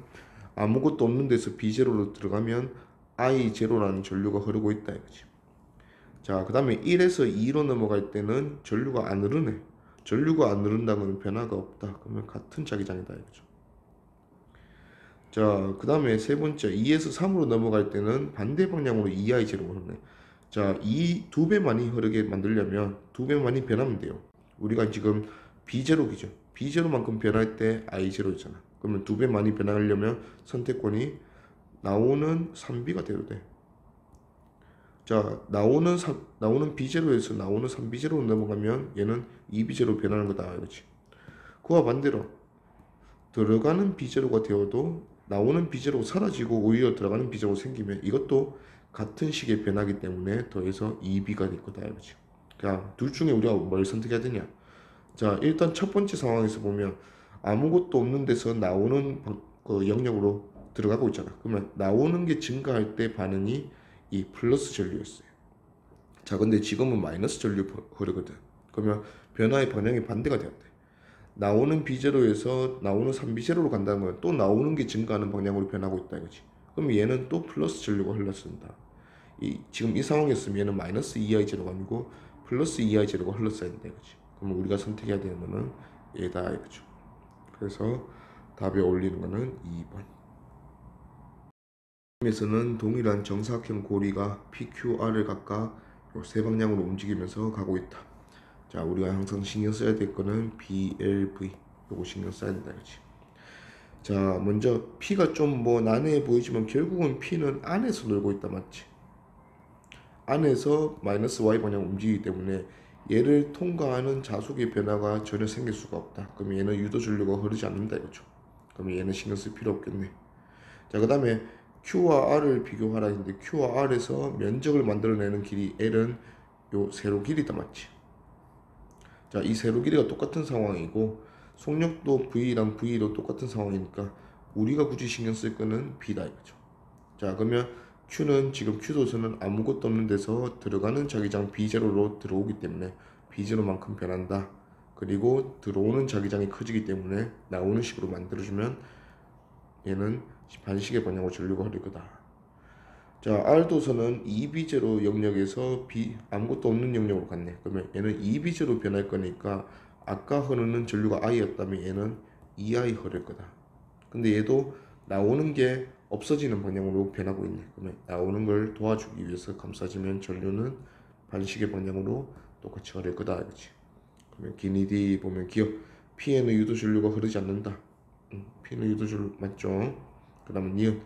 아무것도 없는 데서 B제로로 들어가면 I0라는 전류가 흐르고 있다, 이거지. 자, 그 다음에 1에서 2로 넘어갈 때는 전류가 안 흐르네. 전류가 안 흐른다면 변화가 없다. 그러면 같은 자기장이다, 이거죠. 자, 그 다음에 세 번째 2에서 3으로 넘어갈 때는 반대 방향으로 2I0가 흐르네. 자, 이 2배 많이 흐르게 만들려면 2배 많이 변하면 돼요. 우리가 지금 B제로이죠. B제로만큼 변할 때 I0잖아. 그러면 2배 많이 변하려면 선택권이 나오는 3B가 돼도 돼. 자, 나오는 B제로에서 나오는 3B제로로 넘어가면 얘는 2B제로 변하는 거다, 이거지. 그와 반대로 들어가는 B제로가 되어도 나오는 B제로가 사라지고 오히려 들어가는 B제로가 생기면 이것도 같은 식의 변화기 때문에 더해서 2B가 될 거다, 이거지. 자, 둘 중에 우리가 뭘 선택해야 되냐? 자, 일단 첫 번째 상황에서 보면 아무것도 없는 데서 나오는 그 영역으로 들어가고 있잖아. 그러면 나오는 게 증가할 때 반응이 이 플러스 전류였어요. 자, 근데 지금은 마이너스 전류 흐르거든. 그러면 변화의 방향이 반대가 돼야 돼. 나오는 비제로에서 나오는 3비제로로 간다는 건 또 나오는 게 증가하는 방향으로 변하고 있다 이거지. 그럼 얘는 또 플러스 전류가 흘렀습니다. 지금 이 상황이었으면 얘는 마이너스 2i 제로가 아니고 플러스 2i 제로가 흘렀어야 된다 이거지. 그럼 우리가 선택해야 되는 거는 얘다 이거죠. 그래서 답에 어울리는 거는 2번. 에서는 동일한 정사각형 고리가 PQR을 각각 요 세 방향으로 움직이면서 가고 있다. 자, 우리가 항상 신경 써야 될 거는 BLV 요거 신경 써야 된다 그렇지. 자, 먼저 P가 좀 뭐 난해해 보이지만 결국은 P는 안에서 놀고 있다 맞지? 안에서 마이너스 Y 방향 움직이기 때문에 얘를 통과하는 자속의 변화가 전혀 생길 수가 없다. 그럼 얘는 유도 전류가 흐르지 않는다 이거죠. 그럼 얘는 신경 쓸 필요 없겠네. 자, 그 다음에 Q와 R을 비교하라 했는데 Q와 R에서 면적을 만들어내는 길이 L은 요 세로 길이다 맞지? 자, 이 세로 길이가 똑같은 상황이고 속력도 V랑 V도 똑같은 상황이니까 우리가 굳이 신경 쓸 거는 B다 이거죠. 자, 그러면 Q는 지금 Q도선은 아무것도 없는 데서 들어가는 자기장 B0로 들어오기 때문에 B0만큼 변한다. 그리고 들어오는 자기장이 커지기 때문에 나오는 식으로 만들어주면 얘는 반식의 방향으로 전류가 흐를 거다. 자, R도선은 2B0 영역에서 아무것도 없는 영역으로 갔네. 그러면 얘는 2B0로 변할 거니까 아까 흐르는 전류가 I였다면 얘는 2I 흐를 거다. 근데 얘도 나오는 게 없어지는 방향으로 변하고 있네. 그러면 나오는 걸 도와주기 위해서 감싸지면 전류는 반식의 방향으로 똑같이 흐를 거다. 그렇지? 그러면 기니디 보면 기억 P에는 유도 전류가 흐르지 않는다. P는 유도 전류 맞죠? 그 다음에 니은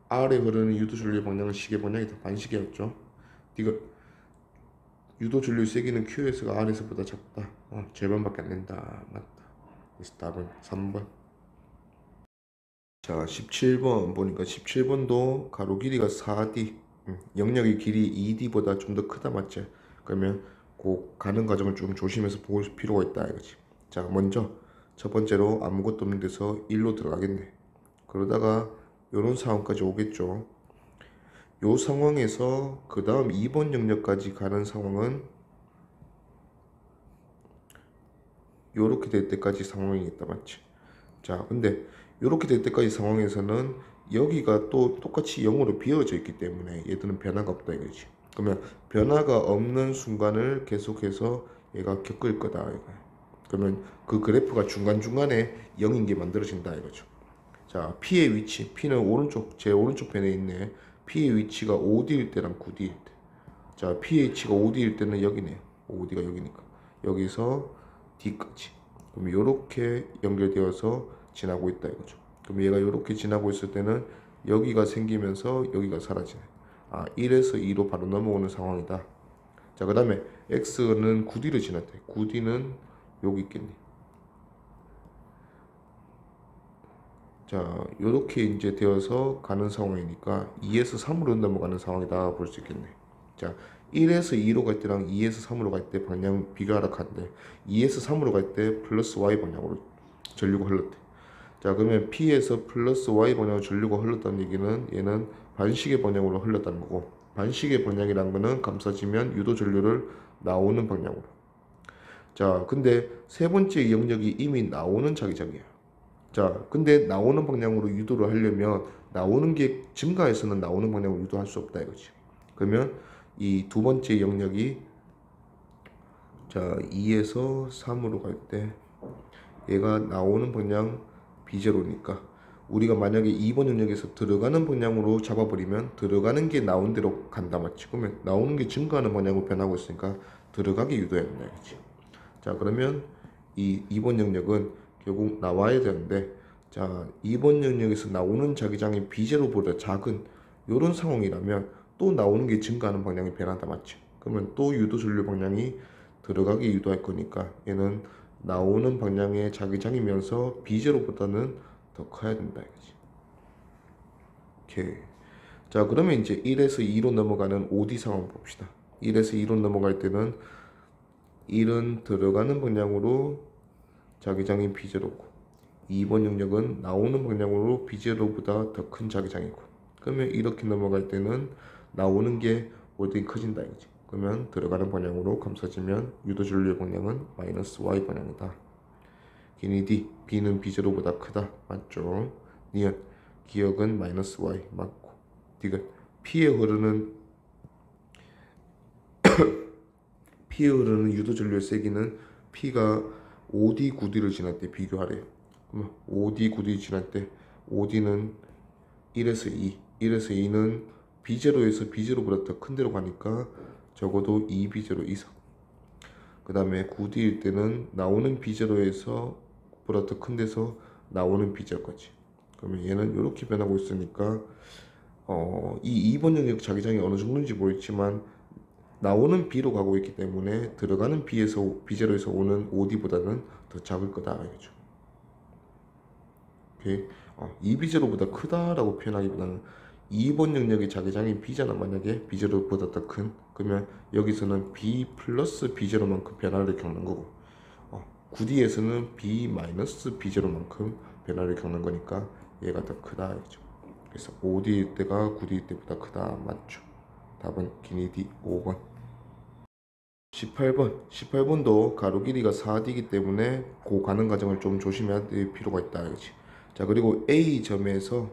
R에 흐르는 유도 전류의 방향은 시계 방향이다. 반시계였죠. 이거 유도 전류의 세기는 Q에서가 R에서보다 작다. 절반밖에 안 된다. 맞다. 그래서 답은 3번. 자, 17번 보니까 17번도 가로 길이가 4D, 영역의 길이 2D보다 좀 더 크다 맞지? 그러면 그 가는 과정을 좀 조심해서 볼 필요가 있다 이거지. 자, 먼저 첫 번째로 아무것도 없는 데서 1로 들어가겠네. 그러다가 요런 상황까지 오겠죠. 요 상황에서 그 다음 2번 영역까지 가는 상황은 요렇게 될 때까지 상황이 있다 맞지? 자, 근데 요렇게 될 때까지 상황에서는 여기가 또 똑같이 0으로 비어져 있기 때문에 얘들은 변화가 없다 이거지. 그러면 변화가 없는 순간을 계속해서 얘가 겪을 거다 이거. 그러면 그 그래프가 중간중간에 0인 게 만들어진다 이거죠. 자, P의 위치, P는 오른쪽, 제 오른쪽 편에 있네. P의 위치가 5D일 때랑 9D일 때. 자, pH가 5D일 때는 여기네요. 5D가 여기니까. 여기서 D까지. 그럼 이렇게 연결되어서 지나고 있다 이거죠. 그럼 얘가 이렇게 지나고 있을 때는 여기가 생기면서 여기가 사라지네. 1에서 2로 바로 넘어오는 상황이다. 자, 그 다음에 X는 9D를 지났대. 9D는 여기 있겠네. 자, 이렇게 이제 되어서 가는 상황이니까 2에서 3으로 넘어가는 상황이다 볼 수 있겠네. 자, 1에서 2로 갈 때랑 2에서 3으로 갈 때 방향 비교하라 하는데 2에서 3으로 갈 때 플러스 Y 방향으로 전류가 흘렀대. 자, 그러면 P에서 플러스 Y 방향으로 전류가 흘렀다는 얘기는 얘는 반시계 방향으로 흘렀다는 거고, 반시계 방향이라는 거는 감싸지면 유도 전류를 나오는 방향으로. 자, 근데 세 번째 영역이 이미 나오는 자기장이야. 자, 근데 나오는 방향으로 유도를 하려면 나오는 게 증가해서는 나오는 방향으로 유도할 수 없다 이거지. 그러면 이 두 번째 영역이 자 2에서 3으로 갈 때 얘가 나오는 방향 B0니까 우리가 만약에 2번 영역에서 들어가는 방향으로 잡아버리면 들어가는 게 나온 대로 간다 맞지? 그러면 나오는 게 증가하는 방향으로 변하고 있으니까 들어가게 유도해야 된다 이거지. 자, 그러면 이 2번 영역은 결국 나와야 되는데, 자 2번 영역에서 나오는 자기장이 B0보다 작은 이런 상황이라면 또 나오는 게 증가하는 방향이 변한다 맞지? 그러면 또 유도 전류 방향이 들어가게 유도할 거니까 얘는 나오는 방향의 자기장이면서 B0보다는 더 커야 된다 이거지. 오케이. 자, 그러면 이제 1에서 2로 넘어가는 OD 상황 봅시다. 1에서 2로 넘어갈 때는 1은 들어가는 방향으로 자기장이 B0고 2번 영역은 나오는 방향으로 B0보다 더 큰 자기장이고, 그러면 이렇게 넘어갈 때는 나오는 게 월등히 커진다 이거지. 그러면 들어가는 방향으로 감싸지면 유도 전류의 방향은 마이너스 y 방향이다. 기니 D, B는 B제로보다 크다. 맞죠? 니은, 기역은 마이너스 y 맞고. 디귿, P에 흐르는 유도 전류의 세기는 P가 5D, 9D를 지날 때 비교하래요. 그러면 5D, 9D 지날 때 5D는 1에서 2, 1에서 2는 B0에서 B0보다 더 큰 데로 가니까 적어도 2B0 이상. 그 다음에 9D일 때는 나오는 B0에서 보다 더 큰 데서 나오는 B0까지. 그러면 얘는 이렇게 변하고 있으니까 이 2번 영역 자기장이 어느 정도인지 모르겠지만 나오는 B로 가고 있기 때문에 들어가는 B0에서 오는 OD보다는 더 작을 거다. 알겠죠? 오케이. 2B0보다 크다라고 표현하기보다는 2번 영역의 자기장이 B잖아. 만약에 B0보다 더 큰, 그러면 여기서는 B 플러스 B0만큼 변화를 겪는 거고 9D에서는 B 마이너스 B0만큼 변화를 겪는 거니까 얘가 더 크다. 알겠죠? 그래서 5D일 때가 9D일 때보다 크다. 맞죠? 답은 기니 D 5번. 18번도 가로 길이가 4D이기 때문에 그 가는 과정을 좀 조심해야 될 필요가 있다. 알겠지? 자, 그리고 A점에서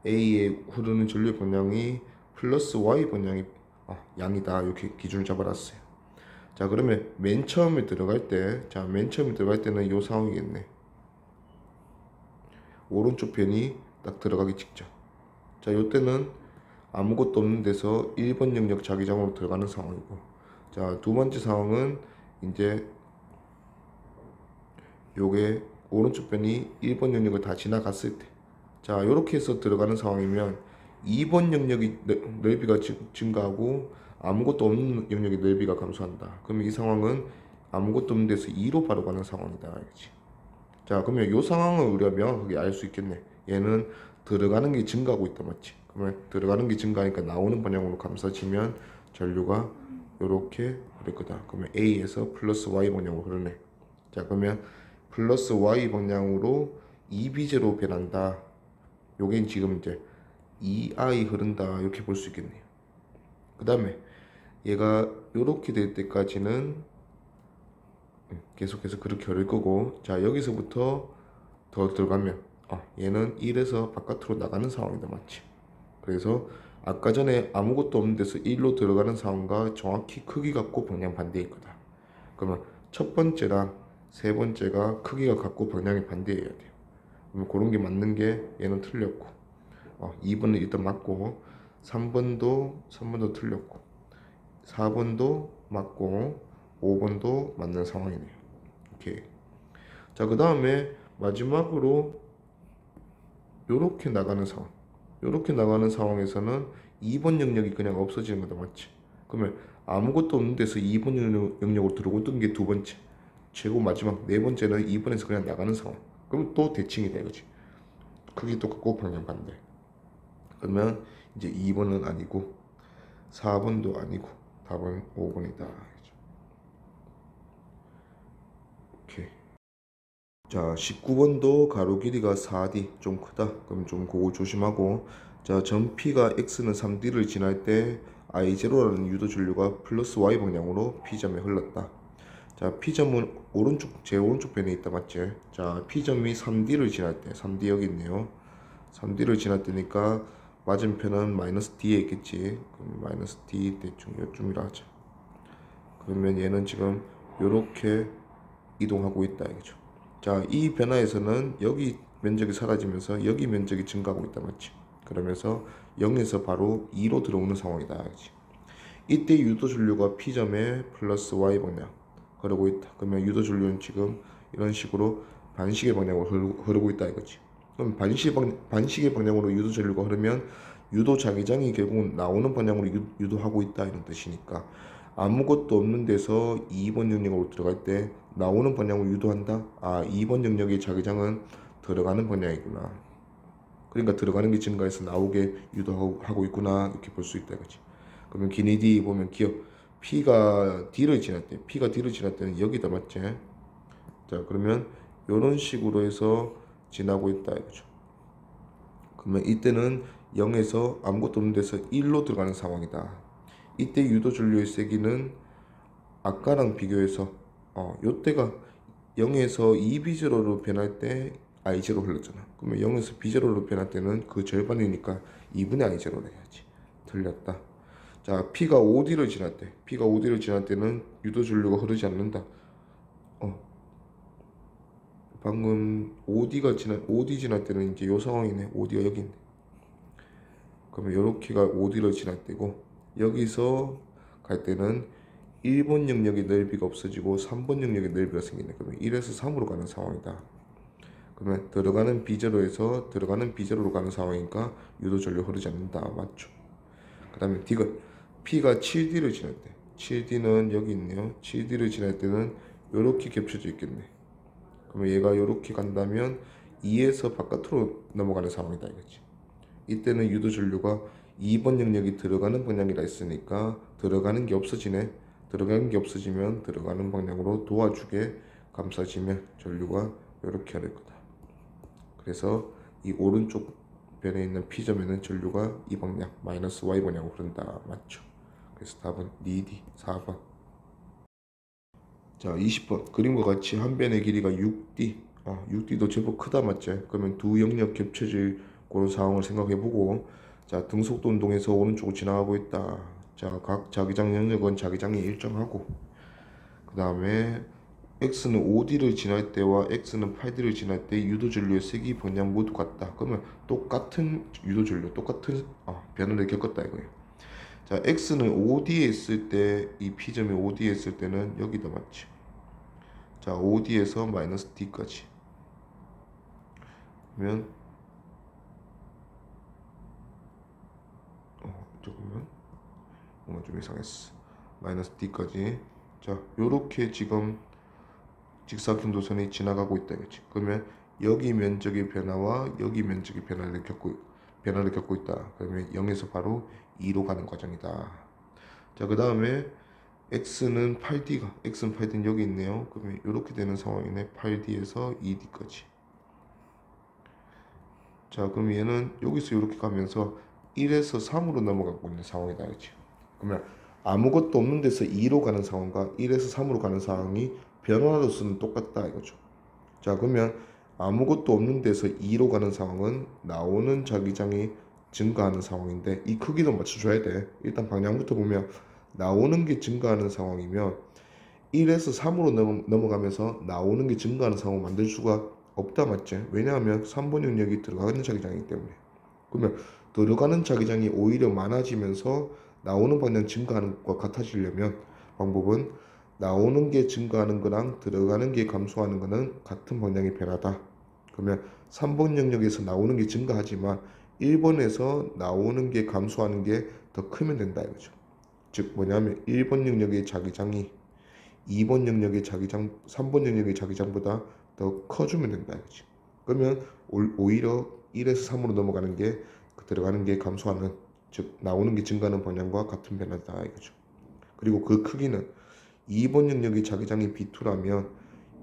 A에 흐르는 전류 방향이 플러스 Y 방향이 양이다. 이렇게 기준을 잡아놨어요. 자, 그러면 맨 처음에 들어갈 때는 이 상황이겠네. 오른쪽 편이 딱 들어가기 직전. 자, 요때는 아무것도 없는 데서 1번 영역 자기장으로 들어가는 상황이고, 자, 두 번째 상황은 이제 요게 오른쪽 편이 1번 영역을 다 지나갔을 때, 자, 요렇게 해서 들어가는 상황이면 2번 영역이 넓이가 증가하고 아무것도 없는 영역의 넓이가 감소한다. 그러면 이 상황은 아무것도 없는 데서 2로 바로 가는 상황이다. 알겠지? 자, 그러면 이 상황을 우리가 명확하게 알 수 있겠네. 얘는 들어가는 게 증가하고 있다. 맞지? 그러면 들어가는 게 증가하니까 나오는 방향으로 감싸지면 전류가 요렇게 흐를 거다. 그러면 A에서 플러스 Y 방향으로 흐르네. 자, 그러면 플러스 Y 방향으로 2B제로 변한다. 요게 지금 이제 2I 흐른다. 이렇게 볼 수 있겠네요. 그 다음에 얘가 요렇게 될 때까지는 계속해서 그렇게 흐를 거고, 자, 여기서부터 더 들어가면 얘는 1에서 바깥으로 나가는 상황이다. 맞지? 그래서 아까 전에 아무것도 없는 데서 1로 들어가는 상황과 정확히 크기 같고 방향 반대일 거다. 그러면 첫 번째랑 세 번째가 크기가 같고 방향이 반대여야 돼요. 그러면 그런 게 맞는 게 얘는 틀렸고, 2번은 일단 맞고, 3번도 틀렸고, 4번도 맞고, 5번도 맞는 상황이네요. 오케이. 자, 그 다음에 마지막으로 요렇게 나가는 상황. 요렇게 나가는 상황에서는 2번 영역이 그냥 없어지는 거다. 맞지? 그러면 아무것도 없는 데서 2번 영역으로 들어오던 게 두 번째. 최고 마지막 네 번째는 2번에서 그냥 나가는 상황. 그럼 또 대칭이 돼. 그치? 크기 똑같고 방향 반대. 그러면 이제 2번은 아니고 4번도 아니고 답은 5번이다. 오케이. 자, 19번도 가로 길이가 4D 좀 크다. 그럼 좀 그거 조심하고, 자, 점 P가 X는 3D를 지날 때 I0라는 유도 전류가 플러스 Y 방향으로 P점에 흘렀다. 자, P점은 제 오른쪽 편에 있다. 맞지? 자, P점이 3D를 지날 때, 3D 여기 있네요. 3D를 지날 때니까 맞은편은 마이너스 D에 있겠지. 그럼 마이너스 D 대충 요쯤이라 하자. 그러면 얘는 지금 요렇게 이동하고 있다. 이거죠. 자, 이 변화에서는 여기 면적이 사라지면서 여기 면적이 증가하고 있다. 맞지? 그러면서 0에서 바로 2로 들어오는 상황이다. 알지? 이때 유도 전류가 P점에 플러스 Y 방향 흐르고 있다. 그러면 유도 전류는 지금 이런 식으로 반시계 방향으로 흐르고 있다. 이거지. 그럼 반시계 방향으로 유도 전류가 흐르면 유도 자기장이 결국 나오는 방향으로 유도하고 있다. 이런 뜻이니까 아무것도 없는 데서 2번 영역으로 들어갈 때 나오는 방향으로 유도한다. 2번 영역의 자기장은 들어가는 방향이구나. 그러니까 들어가는 게 증가해서 나오게 유도하고 있구나. 이렇게 볼 수 있다. 그치? 그러면 기니 D 보면 기억 P가 D를 지날 때는 여기다. 맞지? 자, 그러면 이런 식으로 해서 지나고 있다. 이거죠. 그러면 이때는 0에서 아무것도 없는 데서 1로 들어가는 상황이다. 이때 유도 전류의 세기는 아까랑 비교해서 요때가 0에서 2B0로 변할 때 I0 흘렀잖아. 그러면 0에서 B0로 변할 때는 그 절반이니까 2분의 I0로 해야지. 틀렸다. 자, P가 OD를 지날 때, P가 OD를 지날 때는 유도 전류가 흐르지 않는다. 방금 OD 지날 때는 이제 요 상황이네. OD가 여기 있네. 그러면 요렇게가 OD를 지날 때고, 여기서 갈 때는 1번 영역의 넓이가 없어지고 3번 영역의 넓이가 생기네. 그러면 1에서 3으로 가는 상황이다. 그러면 들어가는 B0에서 들어가는 B0로 가는 상황이니까 유도 전류 흐르지 않는다. 맞죠? 그 다음에 D가 P가 7D를 지날 때, 7D는 여기 있네요. 7D를 지날 때는 요렇게 겹쳐져 있겠네. 그러면 얘가 요렇게 간다면 2에서 바깥으로 넘어가는 상황이다 이거지. 이때는 유도 전류가 2번 영역이 들어가는 방향이라 했으니까 들어가는 게 없어지네. 들어가는 게 없어지면 들어가는 방향으로 도와주게 감싸지면 전류가 이렇게 될 거다. 그래서 이 오른쪽 변에 있는 P점에는 전류가 이 방향 마이너스 Y 방향으로 흐른다. 맞죠? 그래서 답은 D 4번. 자, 20번 그림과 같이 한 변의 길이가 6D 6D도 제법 크다. 맞지? 그러면 두 영역 겹쳐질 그런 상황을 생각해보고, 자, 등속도 운동에서 오른쪽으로 지나가고 있다. 자, 각 자기장 영역은 자기장이 일정하고, 그 다음에 X는 5D를 지날 때와 X는 8D를 지날 때 유도 전류의 세기 방향 모두 같다. 그러면 똑같은 유도 전류, 똑같은 변화를 겪었다 이거예요. 자, X는 5D에 있을 때, 이 P점이 5D에 있을 때는 여기다 맞지. 자, 5D에서 마이너스 D까지. 그러면 조금만 뭔가 좀 이상했어. 마이너스 D까지. 자, 요렇게 지금 직사균도선이 지나가고 있다 이거지. 그러면 여기 면적의 변화와 여기 면적의 변화를 겪고 있다. 그러면 0에서 바로 2로 가는 과정이다. 자, 그 다음에 X는 8D는 여기 있네요. 그러면 이렇게 되는 상황이네. 8D에서 2D까지. 자, 그럼 얘는 여기서 이렇게 가면서 1에서 3으로 넘어가고 있는 상황이다. 그렇지? 그러면 아무것도 없는 데서 2로 가는 상황과 1에서 3으로 가는 상황이 변화로서는 똑같다 이거죠. 자, 그러면 아무것도 없는 데서 2로 가는 상황은 나오는 자기장이 증가하는 상황인데 이 크기도 맞춰줘야 돼. 일단 방향부터 보면 나오는 게 증가하는 상황이면 1에서 3으로 넘어가면서 나오는 게 증가하는 상황을 만들 수가 없다. 맞지? 왜냐하면 3번 영역이 들어가는 자기장이기 때문에. 그러면 들어가는 자기장이 오히려 많아지면서 나오는 방향 증가하는 것과 같아지려면 방법은 나오는 게 증가하는 거랑 들어가는 게 감소하는 거는 같은 방향의 변화다. 그러면 3번 영역에서 나오는 게 증가하지만 1번에서 나오는 게 감소하는 게 더 크면 된다 이거죠. 즉 뭐냐면 1번 영역의 자기장이 2번 영역의 자기장, 3번 영역의 자기장보다 더 커주면 된다 이거지. 그러면 오히려 1에서 3으로 넘어가는 게 들어가는 게 감소하는, 즉 나오는 게 증가하는 방향과 같은 변화다 이거죠. 그리고 그 크기는 2번 영역의 자기장이 B2라면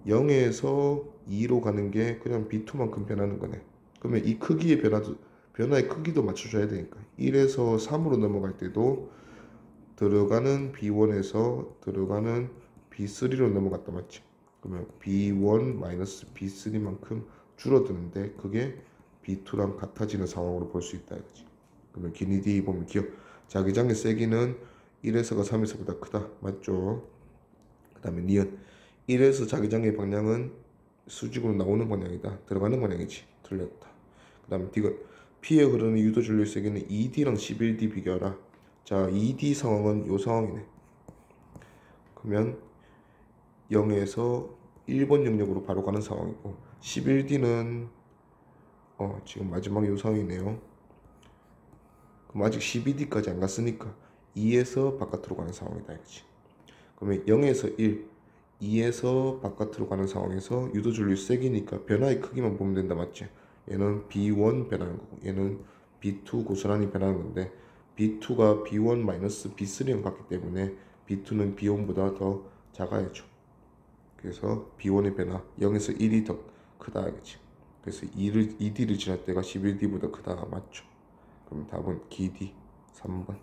0에서 2로 가는 게 그냥 B2만큼 변하는 거네. 그러면 이 크기의 변화의 크기도 맞춰줘야 되니까 1에서 3으로 넘어갈 때도 들어가는 B1에서 들어가는 B3로 넘어갔다 맞지? 그러면 B1 마이너스 B3만큼 줄어드는데 그게 B2랑 같아지는 상황으로 볼 수 있다 이거지. 그러면 기니 D 보면 기억 자기장의 세기는 1에서가 3에서보다 크다 맞죠? 그 다음에 니은 1에서 자기장의 방향은 수직으로 나오는 방향이다. 들어가는 방향이지. 틀렸다. 그 다음에 D가 P에 흐르는 유도 전류의 세기는 2D랑 11D 비교하라. 자, 2D 상황은 요 상황이네. 그러면 0에서 1번 영역으로 바로 가는 상황이고 11D는 지금 마지막 요 상황이네요. 그럼 아직 12D까지 안 갔으니까 2에서 바깥으로 가는 상황이다 이거지. 그러면 0에서 1, 2에서 바깥으로 가는 상황에서 유도 전류 세기니까 변화의 크기만 보면 된다 맞지? 얘는 B1 변하는 거고 얘는 B2 고스란히 변하는 건데 B2가 B1 마이너스 B3랑 같기 때문에 B2는 B1보다 더 작아야죠. 그래서 B1의 변화 0에서 1이 더 크다 이거지. 그래서 2D를 지날 때가 11D보다 크다 맞죠? 그럼 답은 기D 3번.